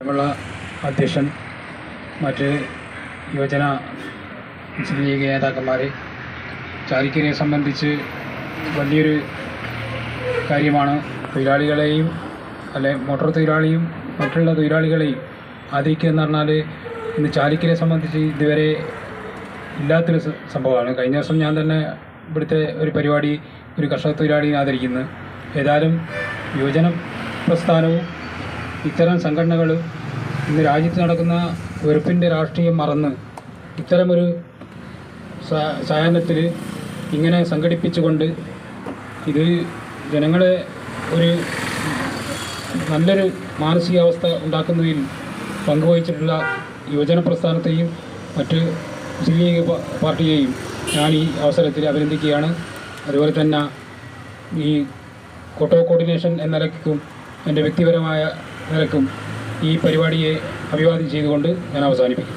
ഉള്ള അധ്യക്ഷൻ, മറ്റ് യുവജന മുസ്ലിം ലീഗ് നേതാക്കന്മാർ, ചാലിക്കരയെ സംബന്ധിച്ച് വലിയൊരു കാര്യമാണ്. തൊഴിലാളികളെയും മോട്ടോർ തൊഴിലാളിയും മറ്റുള്ള തൊഴിലാളികളെയും ആദരിക്കുക എന്ന് പറഞ്ഞാൽ ഇന്ന് ചാലിക്കരയെ സംബന്ധിച്ച് ഇതുവരെ ഇല്ലാത്തൊരു സംഭവമാണ്. കഴിഞ്ഞ ദിവസം ഞാൻ തന്നെ ഇവിടുത്തെ ഒരു പരിപാടി, ഒരു കർഷക തൊഴിലാളിയെ ആദരിക്കുന്നു. ഏതായാലും യുവജന പ്രസ്ഥാനവും ഇത്തരം സംഘടനകൾ ഇന്ന് രാജ്യത്ത് നടക്കുന്ന വെറുപ്പിൻ്റെ രാഷ്ട്രീയം മറന്ന് ഇത്തരമൊരു സായാഹ്നത്തിൽ ഇങ്ങനെ സംഘടിപ്പിച്ചുകൊണ്ട് ഇത് ജനങ്ങളെ ഒരു നല്ലൊരു മാനസികാവസ്ഥ ഉണ്ടാക്കുന്നതിൽ പങ്കുവഹിച്ചിട്ടുള്ള യുവജന പ്രസ്ഥാനത്തെയും മറ്റ് മുസ്ലിം ലീഗ് പാർട്ടിയെയും ഞാൻ ഈ അവസരത്തിൽ അഭിനന്ദിക്കുകയാണ്. അതുപോലെ തന്നെ ഈ കോർഡിനേഷൻ എന്ന നിലയ്ക്കും എൻ്റെ വ്യക്തിപരമായ നിലക്കും ഈ പരിപാടിയെ അഭിവാദ്യം ചെയ്തുകൊണ്ട് ഞാൻ അവസാനിപ്പിക്കും.